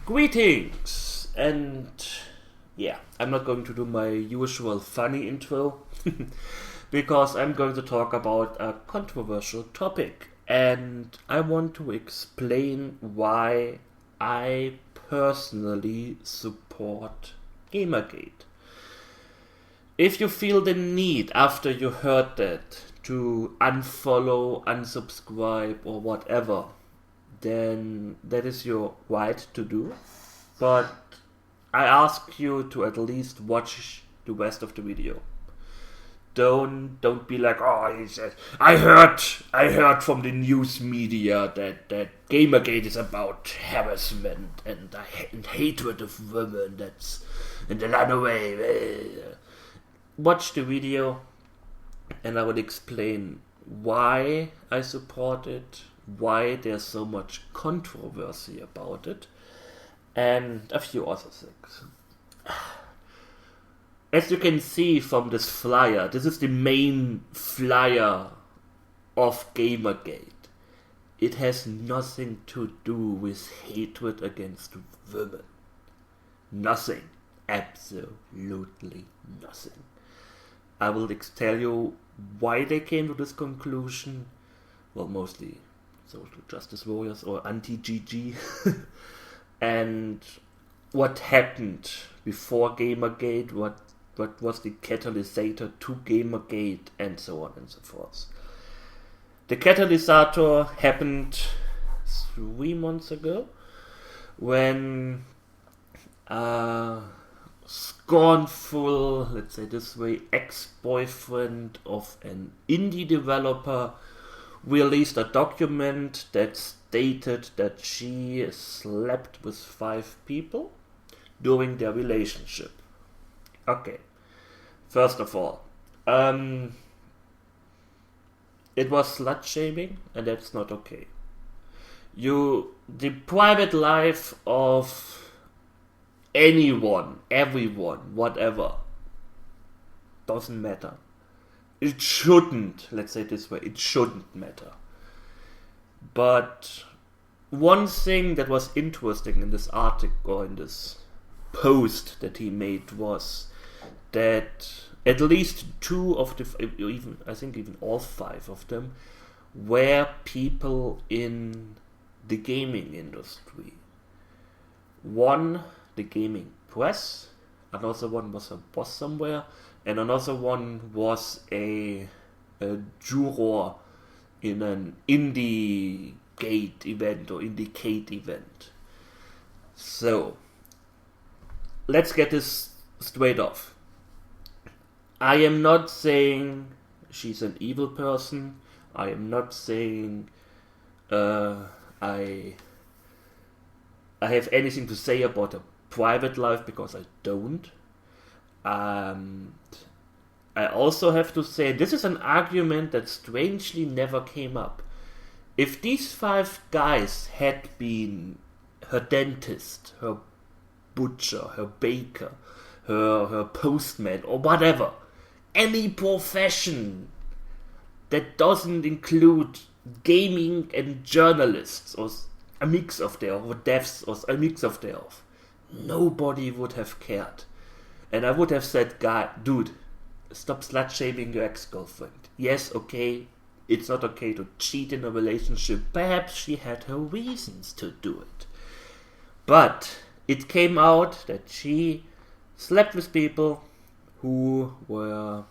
Greetings! And yeah, I'm not going to do my usual funny intro because I'm going to talk about a controversial topic, and I want to explain why I personally support Gamergate. If you feel the need after you heard that to unfollow, unsubscribe, or whatever, then that is your right to do. But I ask you to at least watch the rest of the video. Don't be like, oh, he said, I heard from the news media that Gamergate is about harassment and hatred of women. That's in the Elanarae. Watch the video, and I will explain why I support it, why there's so much controversy about it, and a few other things. As you can see from this flyer, this is the main flyer of Gamergate. It has nothing to do with hatred against women. Nothing. Absolutely nothing. I will tell you why they came to this conclusion. Well, mostly social justice warriors or anti-GG. And what happened before Gamergate, what was the catalyst to Gamergate, and so on and so forth. The catalyst happened 3 months ago when scornful, let's say this way, ex-boyfriend of an indie developer released a document that stated that she slept with 5 people during their relationship. Okay, first of all, it was slut-shaming, and that's not okay. The private life of anyone, everyone, whatever, doesn't matter. It shouldn't, let's say it this way, it shouldn't matter. But one thing that was interesting in this article, or in this post that he made, was that at least 2 of the, I think even all 5 of them, were people in the gaming industry. One, the gaming press, another one was a boss somewhere, and another one was a juror in an indie gate event or IndieCade event. So, let's get this straight off. I am not saying she's an evil person. I am not saying I have anything to say about her private life, because I don't. I also have to say, this is an argument that strangely never came up. If these 5 guys had been her dentist, her butcher, her baker, her postman, or whatever, any profession that doesn't include gaming and journalists, or a mix of thereof, or devs, or a mix of thereof, nobody would have cared. And I would have said, dude, stop slut-shaming your ex-girlfriend. Yes, okay, it's not okay to cheat in a relationship. Perhaps she had her reasons to do it. But it came out that she slept with people who were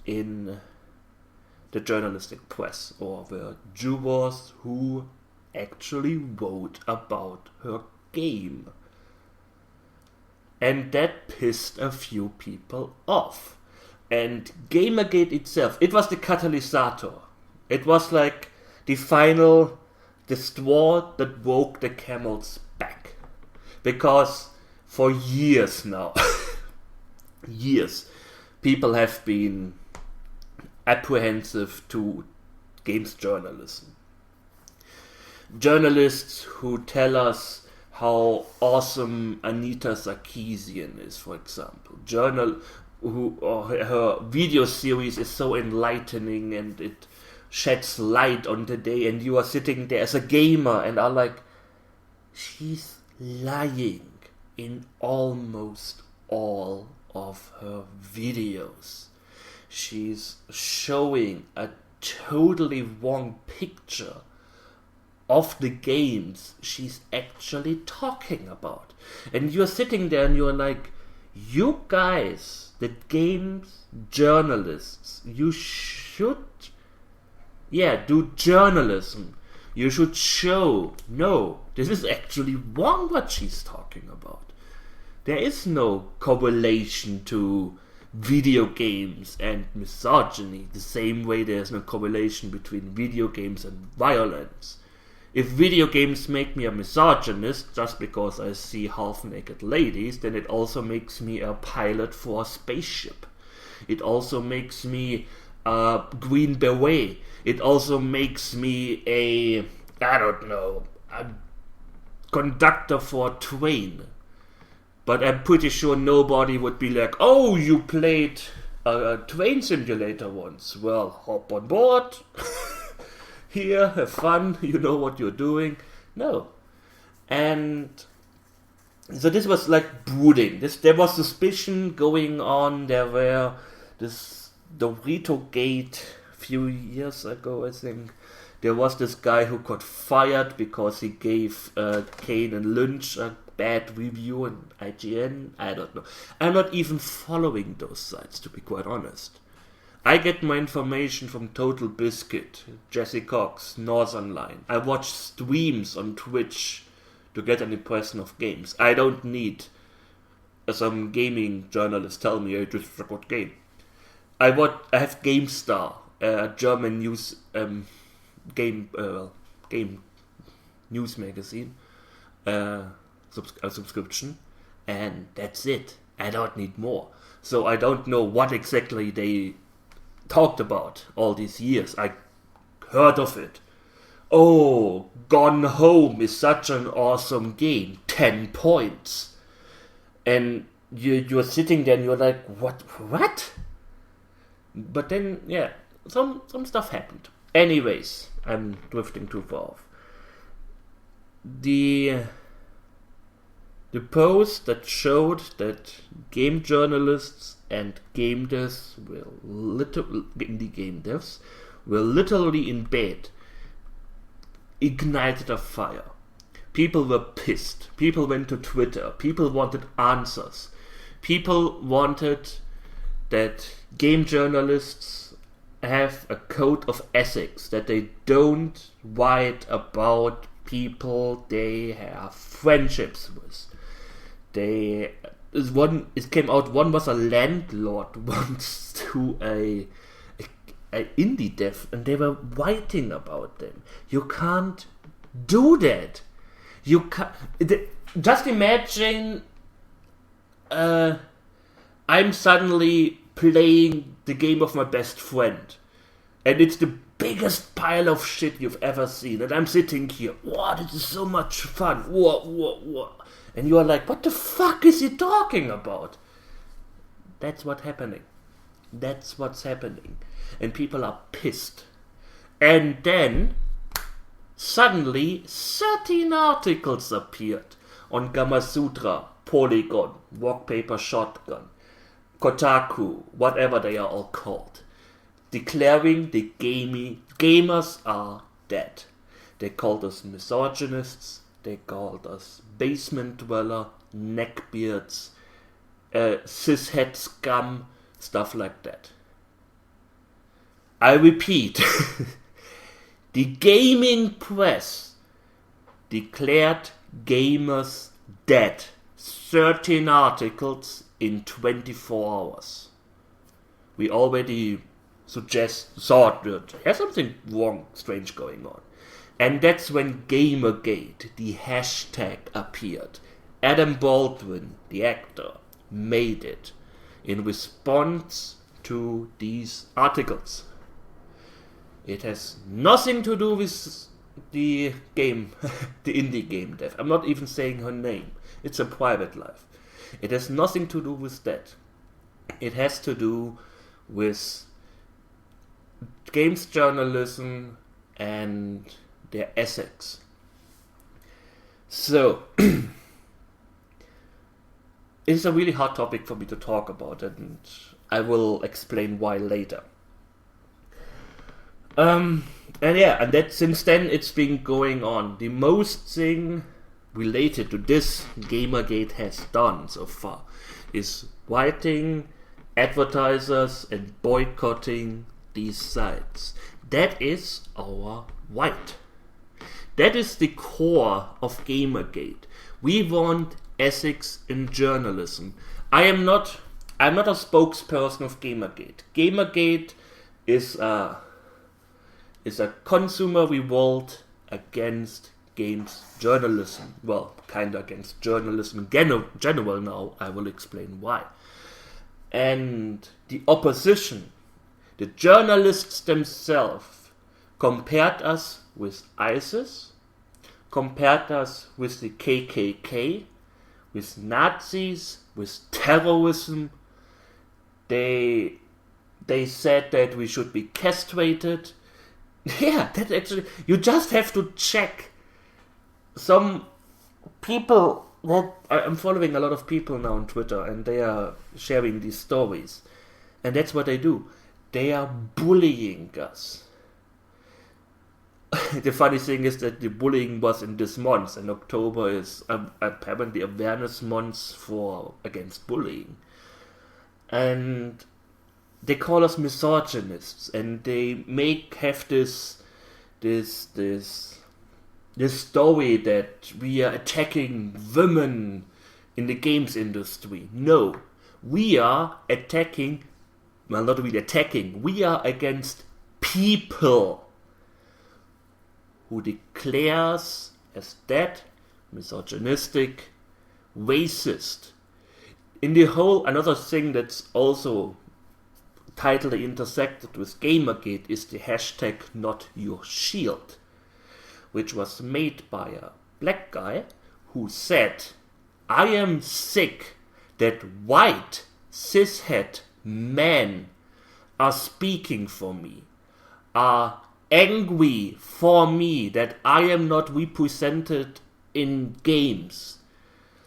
in the journalistic press, or were jurors who actually wrote about her game. And that pissed a few people off. And Gamergate itself, it was the catalysator. It was like the straw that broke the camel's back. Because for years now, people have been apprehensive to games journalism. Journalists who tell us how awesome Anita Sarkeesian is, for example. Her video series is so enlightening and it sheds light on the day, and you are sitting there as a gamer and are like, she's lying in almost all of her videos. She's showing a totally wrong picture of the games she's actually talking about. And you're sitting there and you're like, you guys, the games journalists, you should, do journalism. You should show, no, this is actually wrong what she's talking about. There is no correlation to video games and misogyny, the same way there's no correlation between video games and violence. If video games make me a misogynist just because I see half-naked ladies, then it also makes me a pilot for a spaceship. It also makes me a Green Beret. It also makes me a conductor for a train. But I'm pretty sure nobody would be like, oh, you played a train simulator once. Well, hop on board. Here, have fun, you know what you're doing. No. And so this was like brooding. There was suspicion going on. There were this Dorito Gate a few years ago, I think. There was this guy who got fired because he gave Kane and Lynch a bad review on IGN. I don't know. I'm not even following those sites, to be quite honest. I get my information from Total Biscuit, Jesse Cox, Northern Line. I watch streams on Twitch to get an impression of games. I don't need some gaming journalist tell me, hey, this is a good game. I have GameStar, a German news game news magazine, a subscription, and that's it. I don't need more. So I don't know what exactly they talked about all these years. I heard of it. Oh, Gone Home is such an awesome game. 10 points. And you're sitting there and you're like, what? But then, some stuff happened. Anyways, I'm drifting too far off. The post that showed that game journalists and game devs were literally in bed, ignited a fire. People were pissed. People went to Twitter. People wanted answers. People wanted that game journalists have a code of ethics, that they don't write about people they have friendships with. It came out, one was a landlord once to a indie dev, and they were writing about them. You can't do that. You can't. Just imagine I'm suddenly playing the game of my best friend, and it's the biggest pile of shit you've ever seen, and I'm sitting here, wow, this is so much fun, whoa. And you are like, what the fuck is he talking about? That's what's happening. And people are pissed. And then, suddenly, 13 articles appeared on Gamasutra, Polygon, Rock Paper Shotgun, Kotaku, whatever they are all called, declaring the gamers are dead. They called us misogynists. They called us basement dweller, neckbeards, cishet scum, stuff like that. I repeat, the gaming press declared gamers dead. 13 articles in 24 hours. We already thought that there's something wrong, strange going on. And that's when Gamergate, the hashtag, appeared. Adam Baldwin, the actor, made it in response to these articles. It has nothing to do with the game, the indie game dev. I'm not even saying her name. It's a private life. It has nothing to do with that. It has to do with games journalism and their ethics. So, it's a really hard topic for me to talk about, and I will explain why later. And that since then it's been going on. The most thing related to this Gamergate has done so far is writing advertisers and boycotting these sites. That is our right. That is the core of Gamergate. We want ethics in journalism. I'm not a spokesperson of Gamergate. Gamergate is a consumer revolt against games journalism. Well, kinda against journalism in general now. I will explain why. And the opposition, the journalists themselves, compared us with ISIS, compared us with the KKK, with Nazis, with terrorism. They said that we should be castrated. Yeah, that actually, you just have to check. Some people, I'm following a lot of people now on Twitter, and they are sharing these stories. And that's what they do. They are bullying us. The funny thing is that the bullying was in this month, and October is apparently awareness month against bullying. And they call us misogynists, and they have this story that we are attacking women in the games industry. No, we are attacking. Well, not really attacking. We are against people who declares as that misogynistic, racist. In the whole, another thing that's also tightly intersected with Gamergate is the hashtag #NotYourShield, which was made by a black guy who said, I am sick that white, cishet men are speaking for me, are angry for me that I am not represented in games,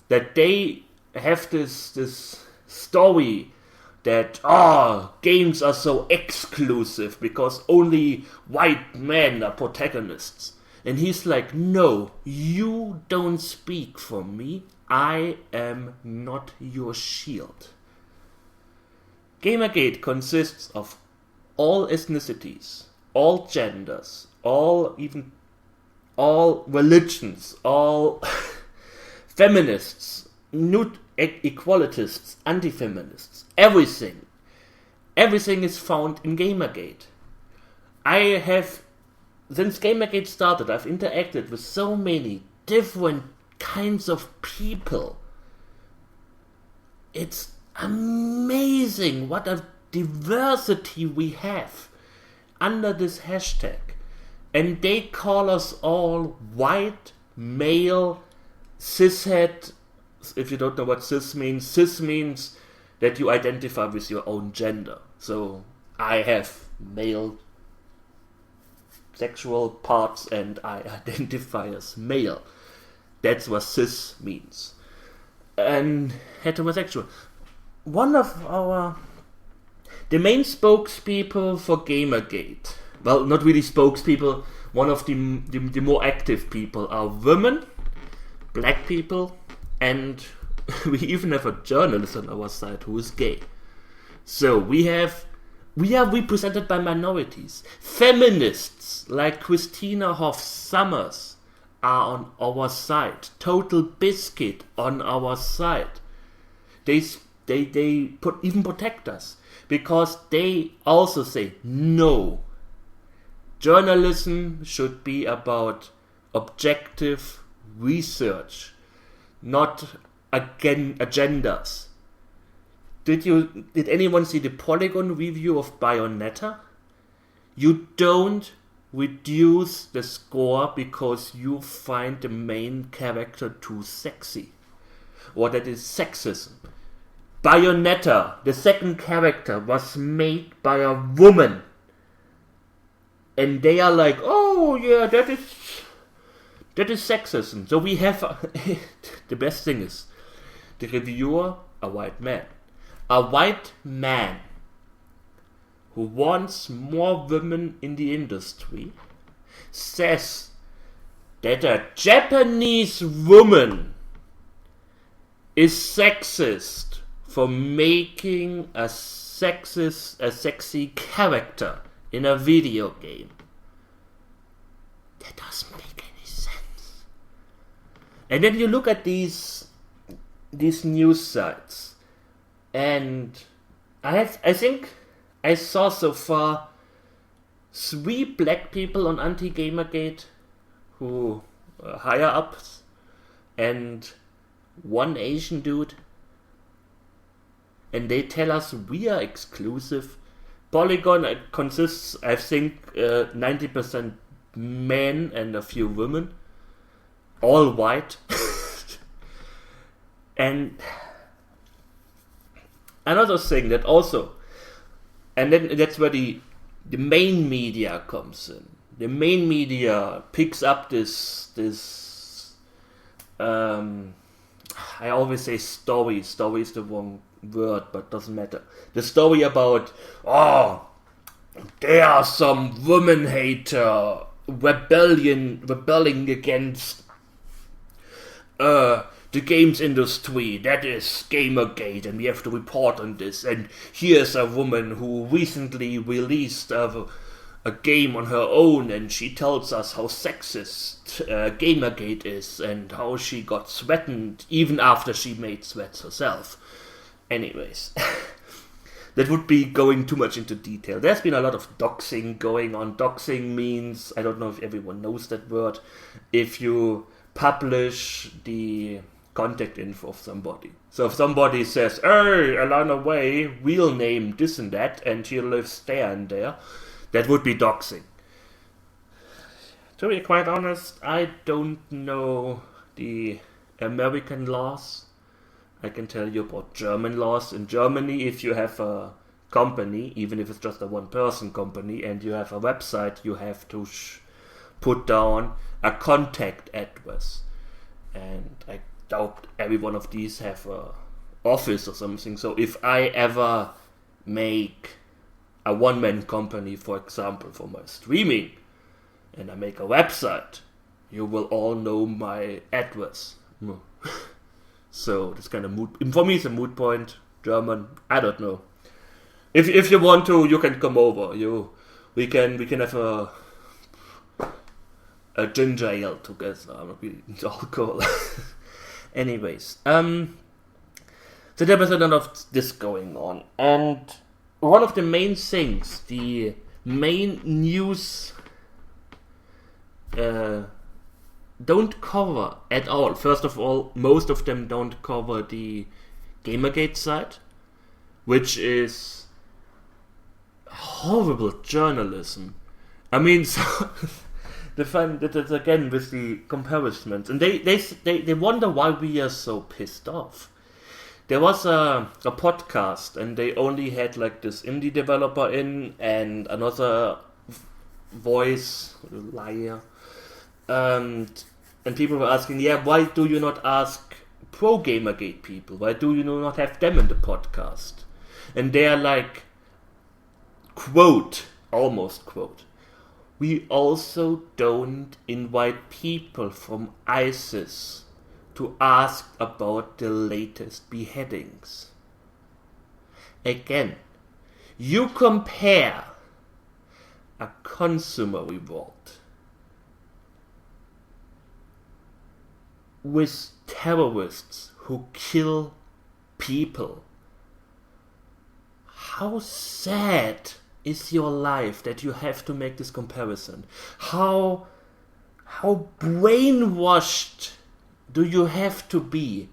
that they have this story that games are so exclusive because only white men are protagonists. And he's like, no, you don't speak for me. I am not your shield. Gamergate consists of all ethnicities, all genders, all religions, all feminists, nude equalitists, anti-feminists, everything. Everything is found in Gamergate. Since Gamergate started, I've interacted with so many different kinds of people. It's amazing what a diversity we have under this hashtag. And they call us all white, male, cishet. If you don't know what cis means that you identify with your own gender. So I have male sexual parts and I identify as male. That's what cis means. And heterosexual. One of the main spokespeople for Gamergate, well, not really spokespeople, one of the more active people are women, black people, and we even have a journalist on our side who is gay. So we are represented by minorities. Feminists like Christina Hoff Summers are on our side. Total Biscuit on our side. They even protect us because they also say no. Journalism should be about objective research, not again agendas. Did anyone see the Polygon review of Bayonetta? You don't reduce the score because you find the main character too sexy, or that is sexism. Bayonetta, the second character, was made by a woman, and they are like, oh yeah, that is sexism. So we have the best thing is the reviewer a white man. A white man who wants more women in the industry says that a Japanese woman is sexist for making a sexy character in a video game. That doesn't make any sense. And then you look at these news sites, and I think I saw so far 3 black people on Anti-Gamergate who higher ups, and 1 Asian dude. And they tell us we are exclusive. Polygon consists, I think, 90% men and a few women, all white. And another thing that also, and then that's where the main media comes in. The main media picks up this I always say story. Story is the wrong word, but doesn't matter. The story about, there are some women hater rebelling against the games industry. That is Gamergate, and we have to report on this. And here's a woman who recently released a game on her own, and she tells us how sexist Gamergate is and how she got threatened even after she made threats herself. Anyways, that would be going too much into detail. There's been a lot of doxing going on. Doxing means, I don't know if everyone knows that word, if you publish the contact info of somebody. So if somebody says, hey, Elanarae, real name this and that, and she lives there and there, that would be doxing. To be quite honest, I don't know the American laws. I can tell you about German laws. In Germany, if you have a company, even if it's just a one-person company, and you have a website, you have to put down a contact address. And I doubt every one of these have a office or something. So if I ever make a one-man company, for example, for my streaming, and I make a website, you will all know my address. So this kind of mood, for me, it's a mood point. German, I don't know. If you want to, you can come over. We can have a ginger ale together. I'm not really into alcohol. Anyways, so there was a lot of this going on, and one of the main things, the main news don't cover at all. First of all, most of them don't cover the Gamergate side, which is horrible journalism. I mean, so they find that it's again with the comparisons, and they wonder why we are so pissed off. There was a podcast, and they only had like this indie developer in and another voice liar, and people were asking, why do you not ask pro Gamergate people? Why do you not have them in the podcast? And they are like, almost quote, we also don't invite people from ISIS to ask about the latest beheadings. Again, you compare a consumer reward with terrorists who kill people. How sad is your life that you have to make this comparison? How brainwashed do you have to be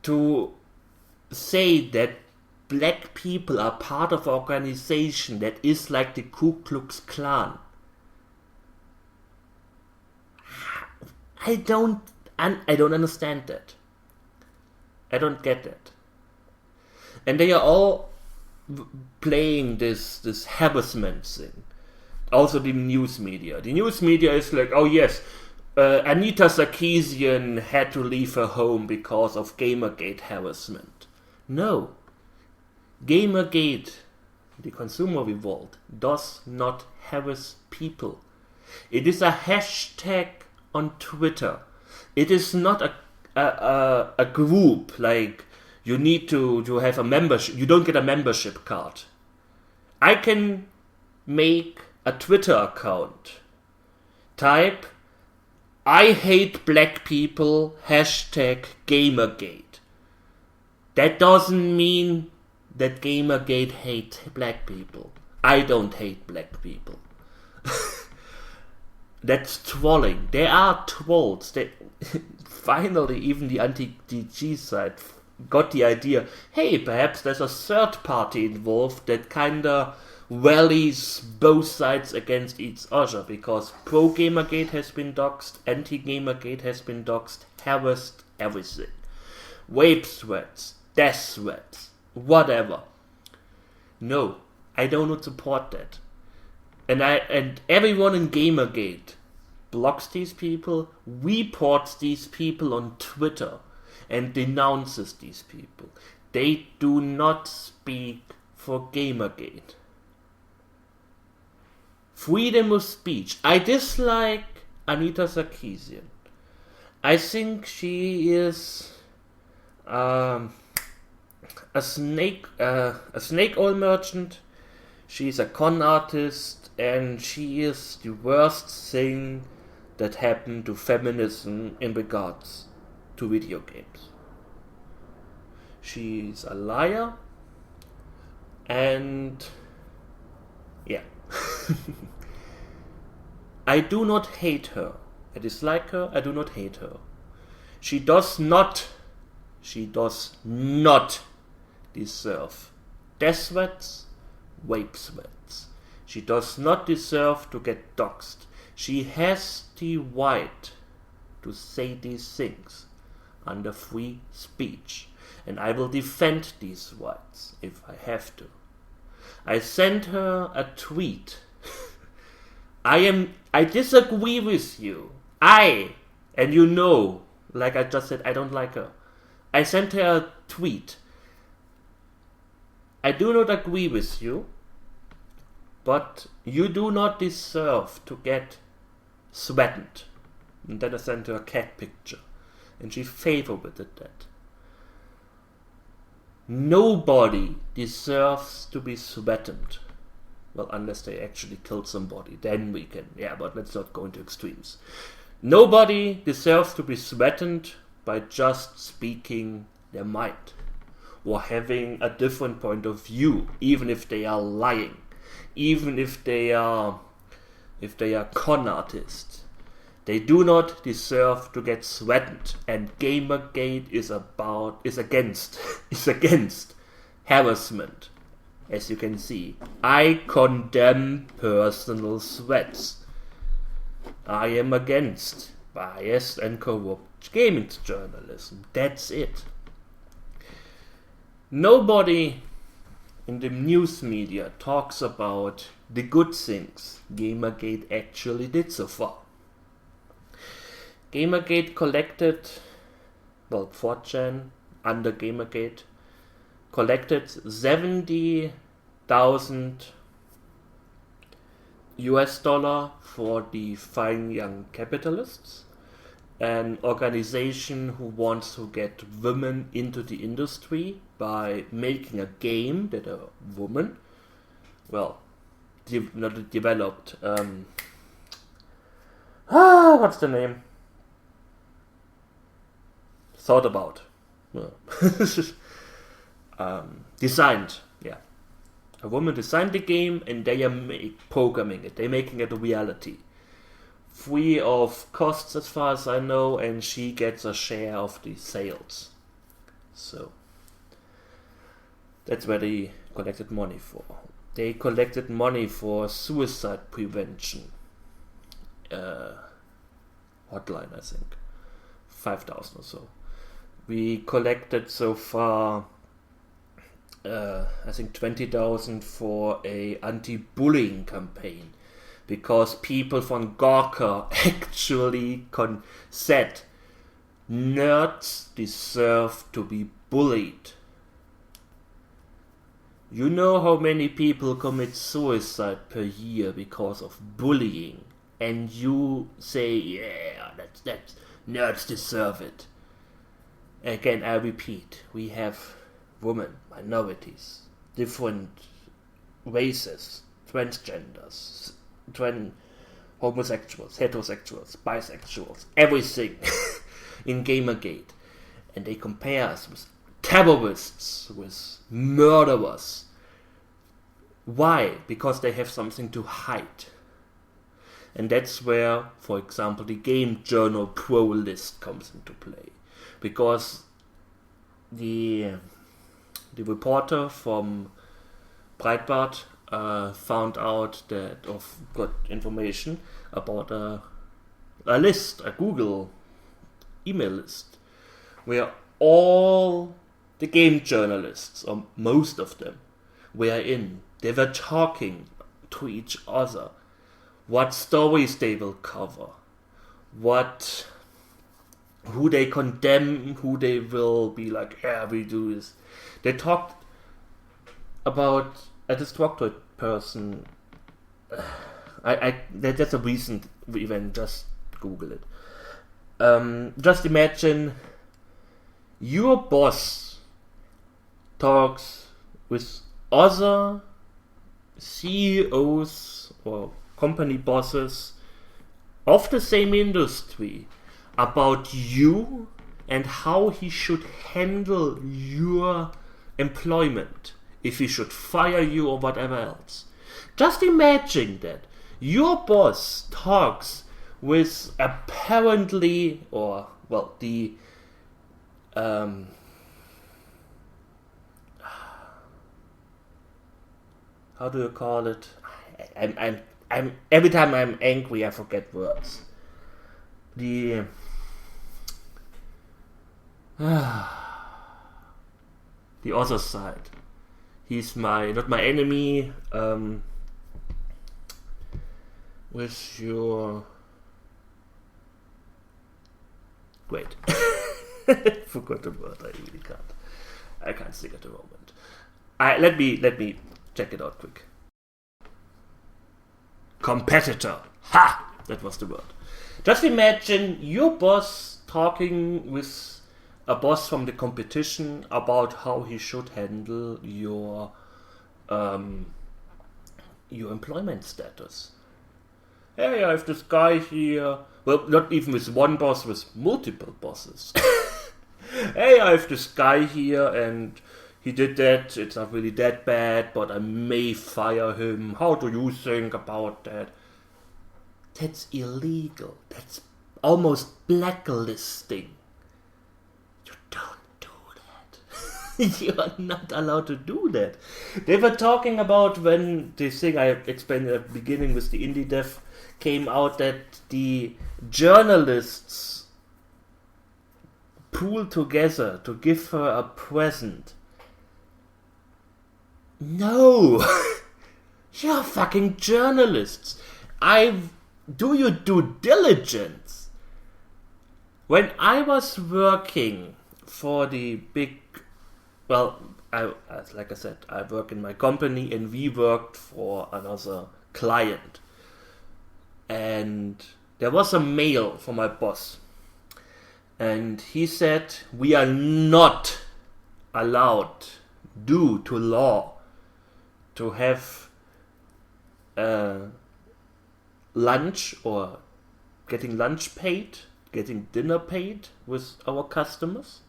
to say that black people are part of an organization that is like the Ku Klux Klan? I don't understand that. I don't get that. And they are all playing this harassment thing. Also the news media. The news media is like, oh yes, Anita Sarkeesian had to leave her home because of Gamergate harassment. No. Gamergate, the consumer revolt, does not harass people. It is a hashtag on Twitter. It is not a group like you need to have a membership. You don't get a membership card. I can make a Twitter account. Type, I hate black people, hashtag Gamergate. That doesn't mean that Gamergate hates black people. I don't hate black people. That's trolling. There are trolls. Finally, even the anti-DG side got the idea, hey, perhaps there's a third party involved that kinda rallies both sides against each other, because pro-Gamergate has been doxxed, anti-Gamergate has been doxxed, harassed, everything. Rape threats, death threats, whatever. No, I do not support that. And everyone in Gamergate blocks these people, reports these people on Twitter, and denounces these people. They do not speak for Gamergate. Freedom of speech. I dislike Anita Sarkeesian. I think she is a snake oil merchant. She's a con artist, and she is the worst thing that happened to feminism in regards to video games. She's a liar, and yeah. I do not hate her. I dislike her. I do not hate her. She does not deserve death threats, rape threats. She does not deserve to get doxxed. She has the right to say these things under free speech, and I will defend these rights if I have to. I sent her a tweet. I disagree with you. And you know, like I just said, I don't like her. I sent her a tweet. I do not agree with you, but you do not deserve to get threatened. And then I sent her a cat picture, and she favorited that. Nobody deserves to be threatened. Well, unless they actually killed somebody, then we can. Yeah, but let's not go into extremes. Nobody deserves to be threatened by just speaking their mind or having a different point of view, even if they are lying, even if they are con artists. They do not deserve to get threatened, and Gamergate is against harassment. As you can see, I condemn personal threats. I am against biased and corrupt gaming journalism. That's it. Nobody in the news media talks about the good things Gamergate actually did so far. Gamergate collected, 4chan under Gamergate collected $70,000 for the Fine Young Capitalists, an organization who wants to get women into the industry by making a game that a woman, developed. What's the name? Thought about. Designed. Yeah. A woman designed the game, and they are programming it. They're making it a reality. Free of costs as far as I know, and she gets a share of the sales. So that's where they collected money for. They collected money for suicide prevention hotline, I think. 5,000 or so. We collected so far I think 20,000 for a anti-bullying campaign, because people from Gawker actually said nerds deserve to be bullied. You know how many people commit suicide per year because of bullying, and you say, yeah, that's nerds deserve it. Again, I repeat, we have women, minorities, different races, transgenders, homosexuals, heterosexuals, bisexuals, everything in Gamergate. And they compare us with terrorists, with murderers. Why? Because they have something to hide. And that's where, for example, the Game Journal Pro list comes into play. Because the reporter from Breitbart found out that, or got information about a list, a Google email list, where all the game journalists, or most of them, were in. They were talking to each other. What stories they will cover. Who they condemn, who they will be like, yeah, we do this. They talked about a destructoid person. That's a recent event, just Google it. Just imagine your boss talks with other CEOs or company bosses of the same industry about you and how he should handle your employment, if he should fire you or whatever else. Just imagine that your boss talks with apparently, or well, the how do you call it? I'm every time I'm angry, I forget words. The other side. He's not my enemy. With your wait, forgot the word. I really can't. I can't think at the moment. Let me check it out quick. Competitor. Ha! That was the word. Just imagine your boss talking with a boss from the competition about how he should handle your employment status. Hey, I have this guy here. Well, not even with one boss, with multiple bosses. Hey, I have this guy here and he did that. It's not really that bad, but I may fire him. How do you think about that? That's illegal. That's almost blacklisting. You don't do that. You are not allowed to do that. They were talking about when the thing I explained at the beginning with the indie dev came out, that the journalists pooled together to give her a present. No! You're fucking journalists. Do your due diligence. When I was working for the big, like I said, I work in my company and we worked for another client. And there was a mail from my boss. And he said, we are not allowed, due to law, to have lunch or getting lunch paid, getting dinner paid with our customers.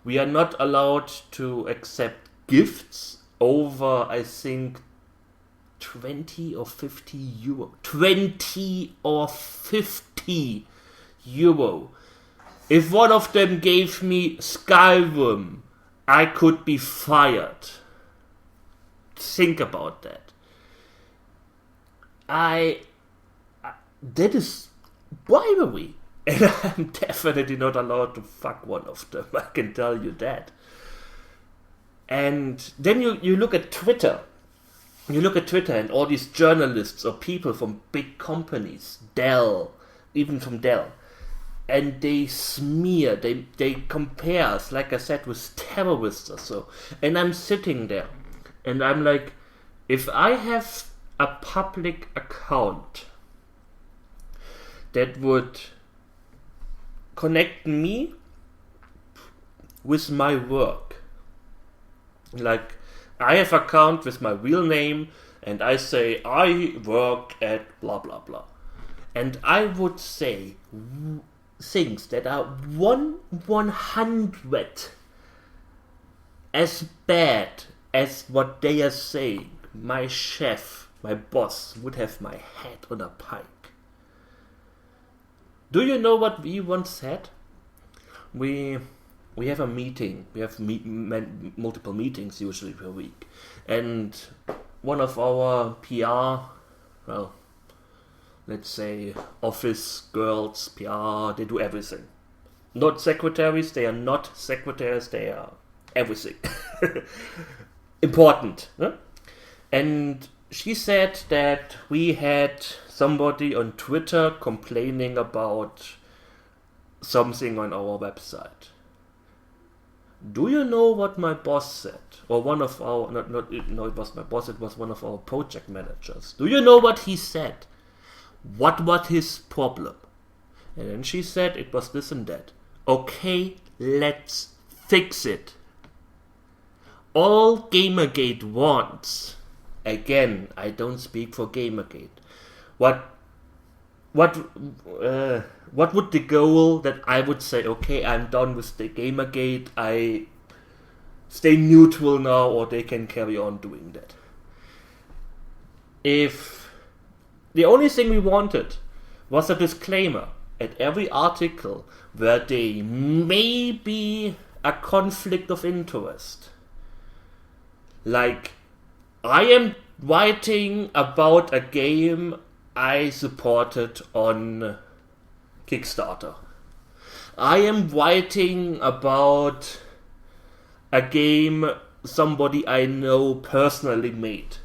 We are not allowed to accept gifts over, I think, 20 or 50 euro. 20 or 50 euro. If one of them gave me Skyrim, I could be fired. Think about that. That is bribery. And I'm definitely not allowed to fuck one of them. I can tell you that. And then you look at Twitter. You look at Twitter and all these journalists or people from big companies, Dell, even from Dell, and they smear, they compare us, like I said, with terrorists or so. And I'm sitting there, And I'm like, if I have a public account that would connect me with my work, like I have an account with my real name and I say I work at blah blah blah, and I would say things that are 100 as bad as what they are saying, my chef, my boss, would have my head on a pike. Do you know what we once said? We have a meeting. We have multiple meetings usually per week. And one of our PR, well, let's say office girls, PR, they do everything. Not secretaries, they are not secretaries, they are everything. Important. Huh? And she said that we had somebody on Twitter complaining about something on our website. Do you know what my boss said? Or one of our, it was my boss, it was one of our project managers. Do you know what he said? What was his problem? And then she said it was this and that. Okay, let's fix it. All Gamergate wants, again, I don't speak for Gamergate. What would the goal that I would say, okay, I'm done with the Gamergate, I stay neutral now, or they can carry on doing that? If the only thing we wanted was a disclaimer at every article where there may be a conflict of interest. Like, I am writing about a game I supported on Kickstarter. I am writing about a game somebody I know personally made.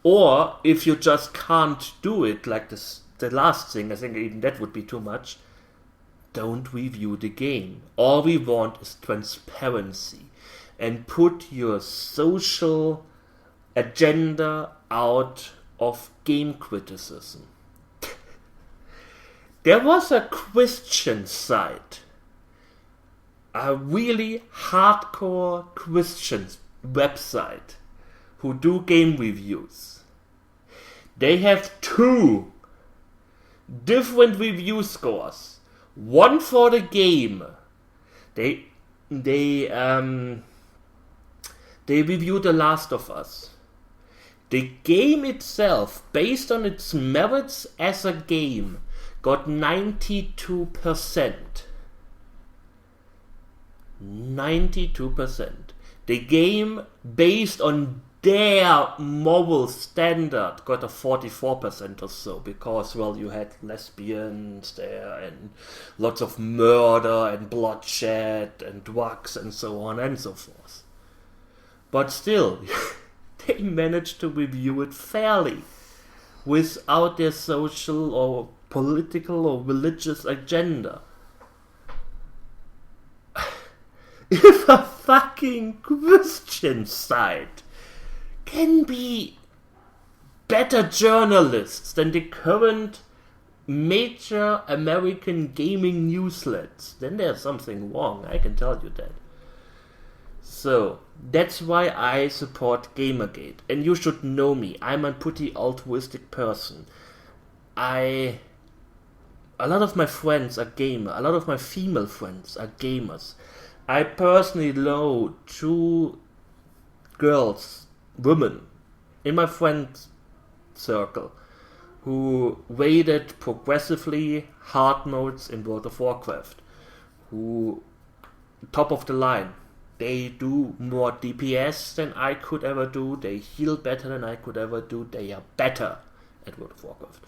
Or, if you just can't do it, like this, the last thing, I think even that would be too much, don't review the game. All we want is transparency. And put your social agenda out of game criticism. There was a Christian site, a really hardcore Christian website, who do game reviews. They have 2 different review scores. One for the game. They reviewed The Last of Us. The game itself, based on its merits as a game, got 92%. 92%. The game, based on their moral standard, got a 44% or so, because, well, you had lesbians there, and lots of murder, and bloodshed, and drugs, and so on and so forth. But still, they managed to review it fairly, without their social or political or religious agenda. If a fucking Christian site can be better journalists than the current major American gaming newslets, then there's something wrong, I can tell you that. So, that's why I support Gamergate. And you should know me, I'm a pretty altruistic person. A lot of my friends are gamers, a lot of my female friends are gamers. I personally know 2 girls, women, in my friend circle who rated progressively hard modes in World of Warcraft, who top of the line. They do more DPS than I could ever do, they heal better than I could ever do, they are better at World of Warcraft.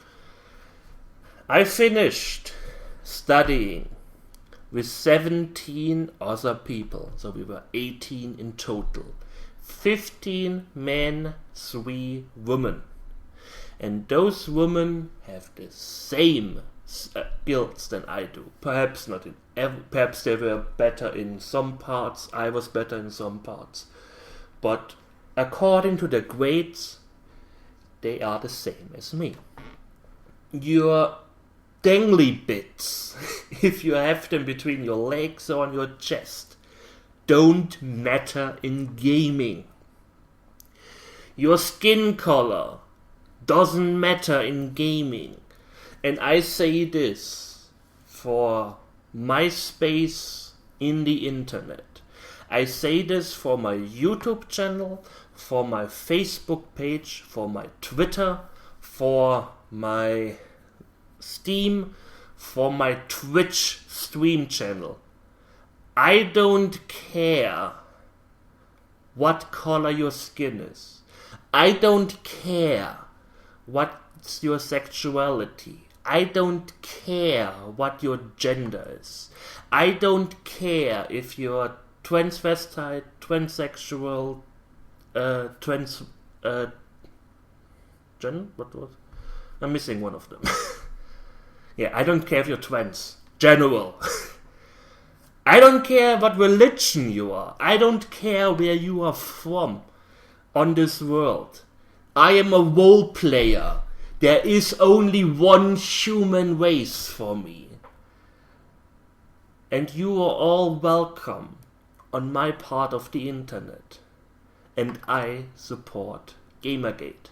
I finished studying with 17 other people, so we were 18 in total. 15 men, 3 women. And those women have the same skills than I do. Perhaps not in perhaps they were better in some parts, I was better in some parts. But according to the grades, they are the same as me. Your dangly bits, if you have them between your legs or on your chest, don't matter in gaming. Your skin color doesn't matter in gaming. And I say this for my space in the internet. I say this for my YouTube channel, for my Facebook page, for my Twitter, for my Steam, for my Twitch stream channel. I don't care what color your skin is. I don't care what's your sexuality. I don't care what your gender is. I don't care if you're transvestite, transsexual, what was? I'm missing one of them. Yeah, I don't care if you're trans. General. I don't care what religion you are. I don't care where you are from on this world. I am a role player. There is only one human race for me. And you are all welcome on my part of the internet. And I support Gamergate.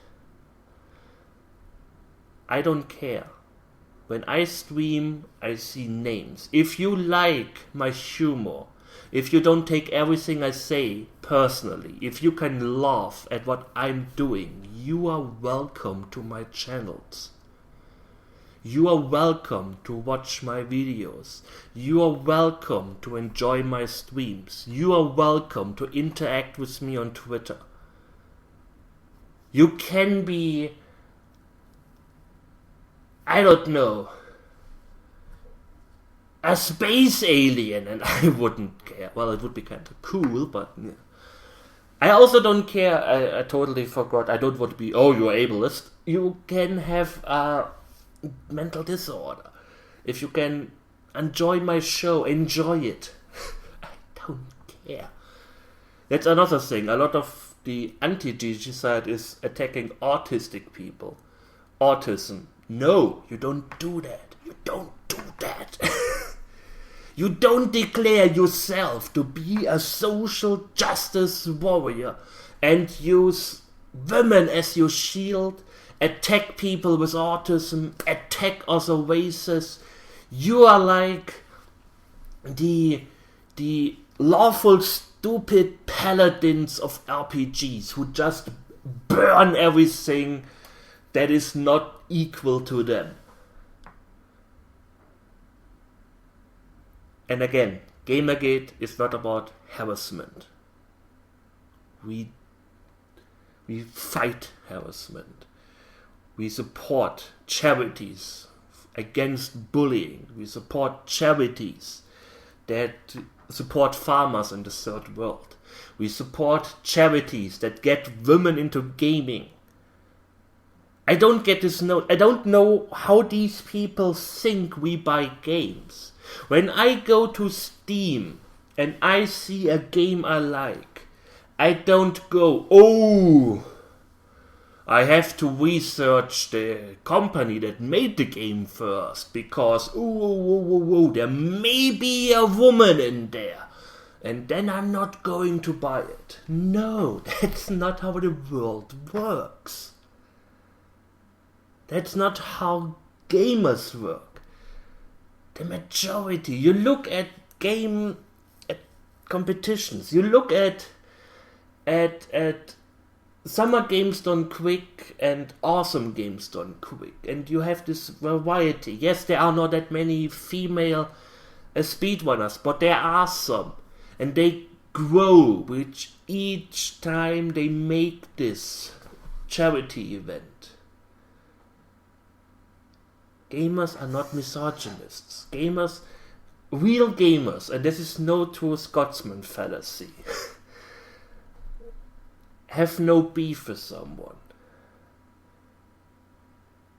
I don't care. When I stream, I see names. If you like my humor, if you don't take everything I say personally, if you can laugh at what I'm doing, you are welcome to my channels. You are welcome to watch my videos. You are welcome to enjoy my streams. You are welcome to interact with me on Twitter. You can be, I don't know, a space alien, and I wouldn't care. Well, it would be kind of cool, but yeah. I also don't care. I totally forgot. I don't want to be, oh, you're ableist. You can have a mental disorder. If you can enjoy my show, enjoy it. I don't care. That's another thing. A lot of the anti-GG side is attacking autistic people. Autism. No, you don't do that. You don't do that. You don't declare yourself to be a social justice warrior and use women as your shield, attack people with autism, attack other races. You are like the lawful stupid paladins of RPGs who just burn everything that is not equal to them. And again, Gamergate is not about harassment. We fight harassment. We support charities against bullying. We support charities that support farmers in the third world. We support charities that get women into gaming. I don't get this note. I don't know how these people think we buy games. When I go to Steam and I see a game I like, I don't go, oh, I have to research the company that made the game first because, there may be a woman in there. And then I'm not going to buy it. No, that's not how the world works. That's not how gamers work. The majority, you look at competitions, you look at summer games done quick and awesome games done quick, and you have this variety. Yes, there are not that many female speedrunners, but there are some, and they grow with each time they make this charity event. Gamers are not misogynists. Gamers, real gamers, and this is no true Scotsman fallacy, have no beef with someone.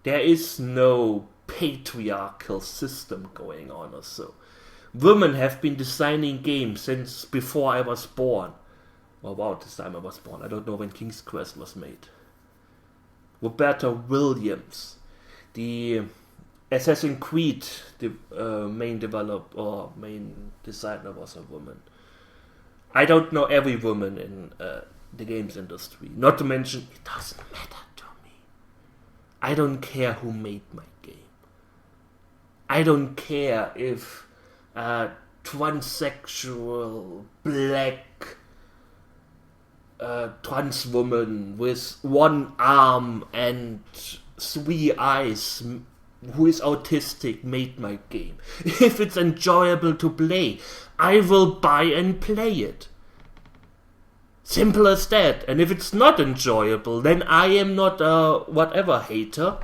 There is no patriarchal system going on or so. Women have been designing games since before I was born. about this time I was born. I don't know when King's Quest was made. Roberta Williams, the Assassin's Creed main developer or main designer, was a woman. I don't know every woman in the games industry. Not to mention, it doesn't matter to me. I don't care who made my game. I don't care if a transsexual, black, trans woman with one arm and 3 eyes who is autistic made my game. If it's enjoyable to play, I will buy and play it. Simple as that. And if it's not enjoyable, then I am not a whatever hater,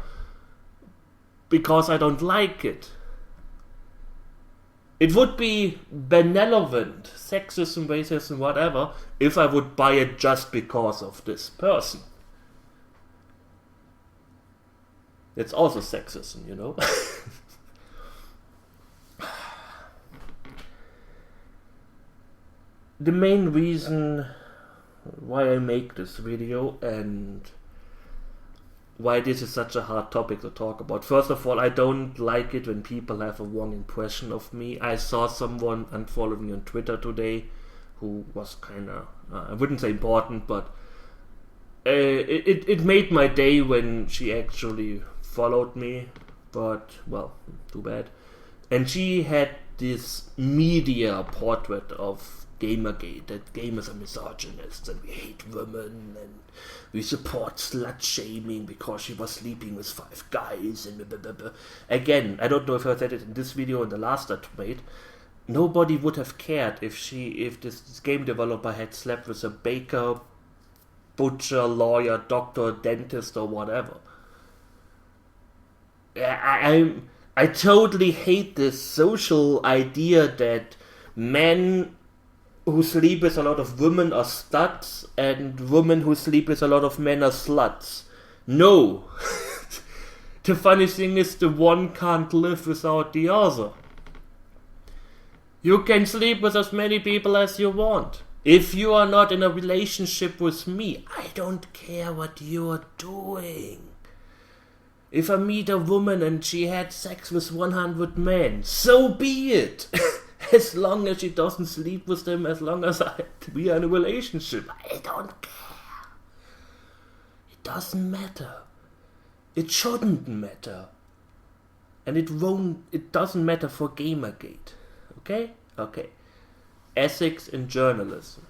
because I don't like it. It would be benevolent, sexism, racism, whatever, if I would buy it just because of this person. It's also sexism, you know. The main reason why I make this video and why this is such a hard topic to talk about. First of all, I don't like it when people have a wrong impression of me. I saw someone unfollow me on Twitter today who was kind of, I wouldn't say important, but it made my day when she actually followed me, but, well, too bad. And she had this media portrait of Gamergate, that gamers are misogynists and we hate women and we support slut shaming because she was sleeping with 5 guys and blah, blah, blah. Again, I don't know if I said it in this video or in the last I made. Nobody would have cared if this game developer had slept with a baker, butcher, lawyer, doctor, dentist, or whatever. I totally hate this social idea that men who sleep with a lot of women are studs and women who sleep with a lot of men are sluts. No. The funny thing is, the one can't live without the other. You can sleep with as many people as you want. If you are not in a relationship with me, I don't care what you are doing. If I meet a woman and she had sex with 100 men, so be it. As long as she doesn't sleep with them, as long as we are in a relationship, I don't care. It doesn't matter. It shouldn't matter. And it doesn't matter for Gamergate. Okay? Okay. Ethics in journalism.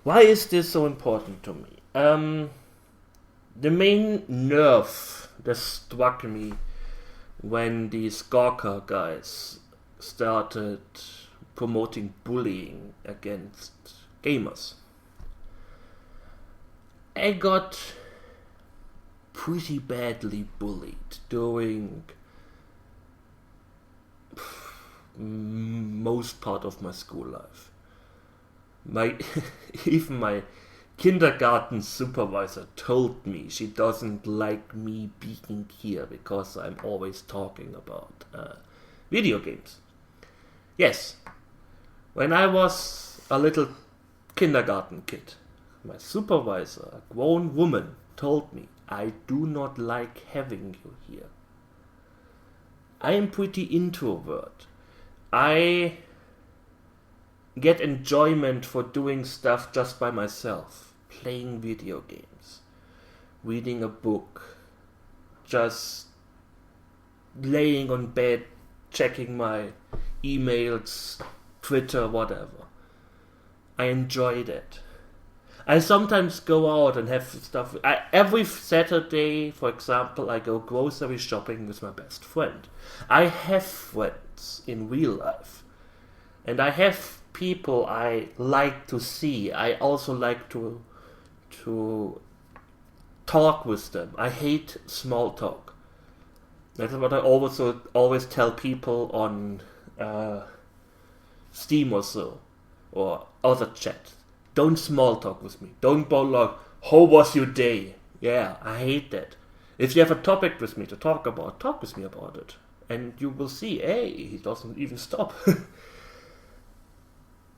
Why is this so important to me? The main nerve that struck me when these Gawker guys started promoting bullying against gamers. I got pretty badly bullied during most part of my school life. Even my kindergarten supervisor told me she doesn't like me being here because I'm always talking about video games. Yes, when I was a little kindergarten kid, my supervisor, a grown woman, told me, I do not like having you here. I am pretty introvert. I get enjoyment for doing stuff just by myself. Playing video games, reading a book, just laying on bed, checking my emails, Twitter, whatever. I enjoy that. I sometimes go out and have stuff. Every Saturday, for example, I go grocery shopping with my best friend. I have friends in real life. And I have people I like to see. I also like to talk with them. I hate small talk. That's what I always tell people on Steam or so, or other chat. Don't small talk with me. Don't go like, how was your day? Yeah, I hate that. If you have a topic with me to talk with me about it. And you will see, hey, he doesn't even stop.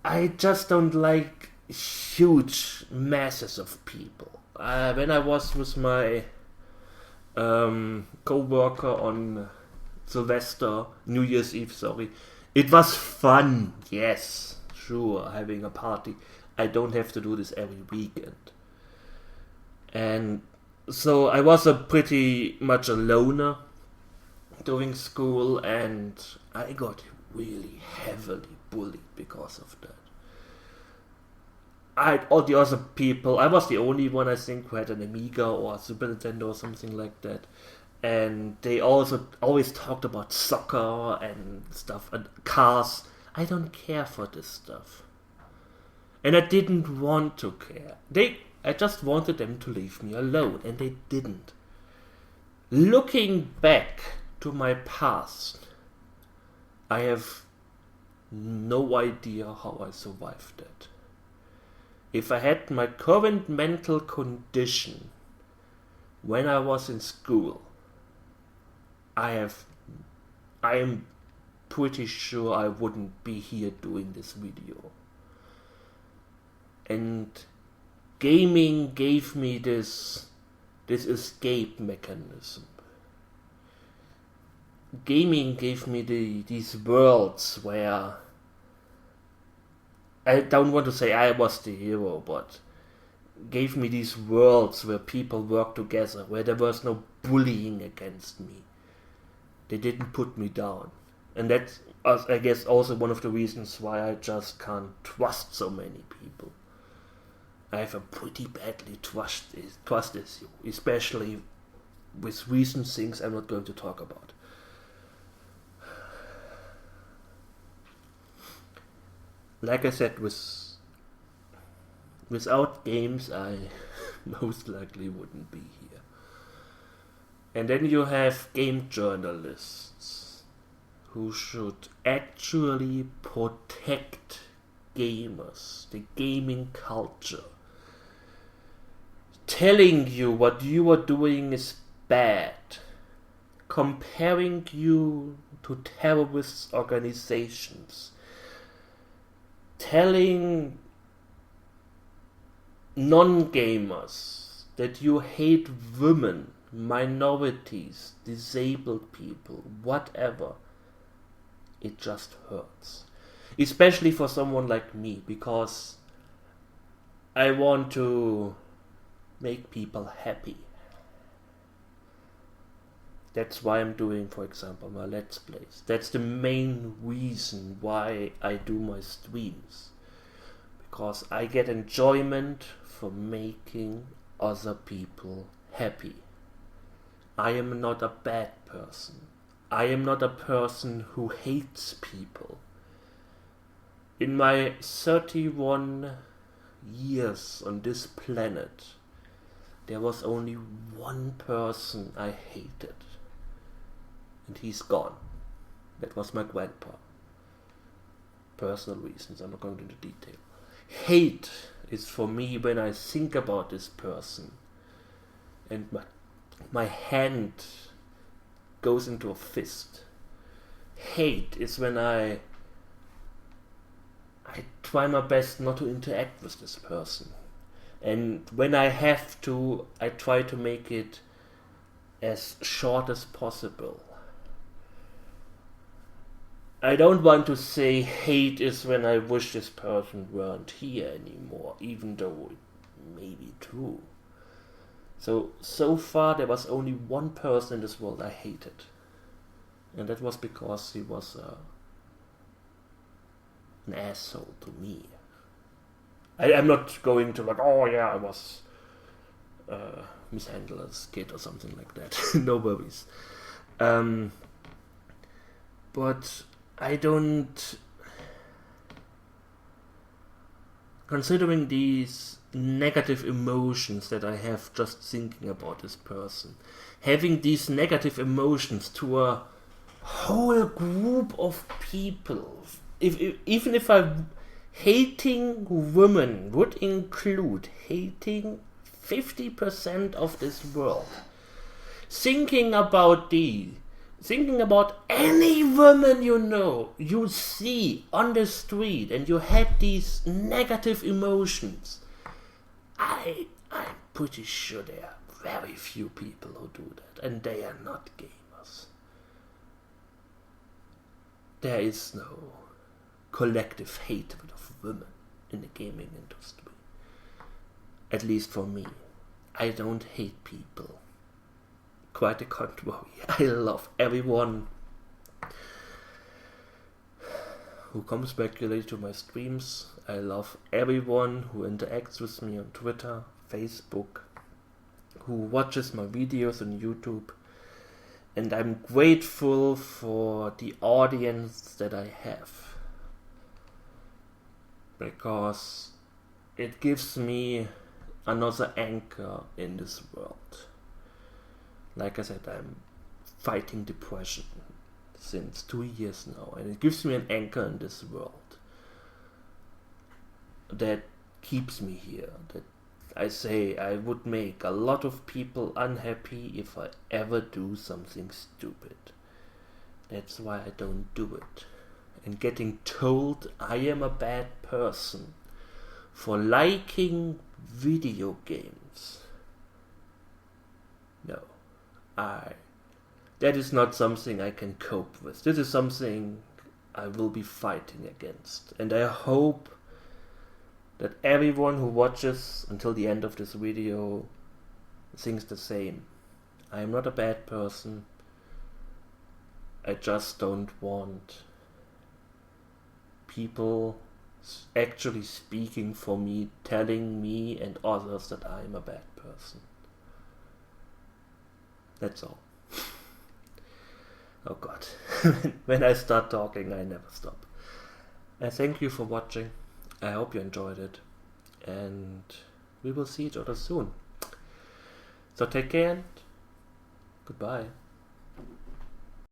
I just don't like huge masses of people. When I was with my co-worker on New Year's Eve, it was fun, yes, sure, having a party. I don't have to do this every weekend. And so I was a pretty much a loner during school, and I got really heavily bullied because of that. All the other people, I was the only one, I think, who had an Amiga or a Super Nintendo or something like that. And they also always talked about soccer and stuff and cars. I don't care for this stuff. And I didn't want to care. I just wanted them to leave me alone, and they didn't. Looking back to my past, I have no idea how I survived that. If I had my current mental condition when I was in school, I am pretty sure I wouldn't be here doing this video. And gaming gave me this escape mechanism. Gaming gave me these worlds where I don't want to say I was the hero, but gave me these worlds where people work together, where there was no bullying against me. They didn't put me down. And that's, I guess, also one of the reasons why I just can't trust so many people. I have a pretty badly trust issue, especially with recent things I'm not going to talk about. Like I said, without games, I most likely wouldn't be here. And then you have game journalists who should actually protect gamers, the gaming culture, telling you what you are doing is bad, comparing you to terrorist organizations, telling non-gamers that you hate women, minorities, disabled people, whatever. It just hurts. Especially for someone like me, because I want to make people happy. That's why I'm doing, for example, my Let's Plays. That's the main reason why I do my streams. Because I get enjoyment from making other people happy. I am not a bad person. I am not a person who hates people. In my 31 years on this planet, there was only one person I hated. And he's gone. That was my grandpa. Personal reasons, I'm not going into detail. Hate is for me when I think about this person and my hand goes into a fist. Hate is when I try my best not to interact with this person. And when I have to, I try to make it as short as possible. I don't want to say hate is when I wish this person weren't here anymore, even though it may be true. So far there was only one person in this world I hated. And that was because he was an asshole to me. I'm not going to I was mishandled as a kid or something like that. No worries. But I don't... Considering these negative emotions that I have just thinking about this person, having these negative emotions to a whole group of people, even if hating women would include hating 50% of this world, thinking about thinking about any woman you see on the street, and you had these negative emotions. I'm pretty sure there are very few people who do that, and they are not gamers. There is no collective hatred of women in the gaming industry. At least for me. I don't hate people. Quite the contrary. I love everyone who comes regularly to my streams. I love everyone who interacts with me on Twitter, Facebook, who watches my videos on YouTube. And I'm grateful for the audience that I have. Because it gives me another anchor in this world. Like I said, I'm fighting depression since 2 years now, and it gives me an anchor in this world that keeps me here. That I say I would make a lot of people unhappy if I ever do something stupid. That's why I don't do it. And getting told I am a bad person for liking video games. No, that is not something I can cope with. This is something I will be fighting against. And I hope that everyone who watches until the end of this video thinks the same. I am not a bad person. I just don't want people actually speaking for me, telling me and others that I am a bad person. That's all. Oh God. When I start talking, I never stop. I thank you for watching. I hope you enjoyed it. And we will see each other soon. So take care and goodbye.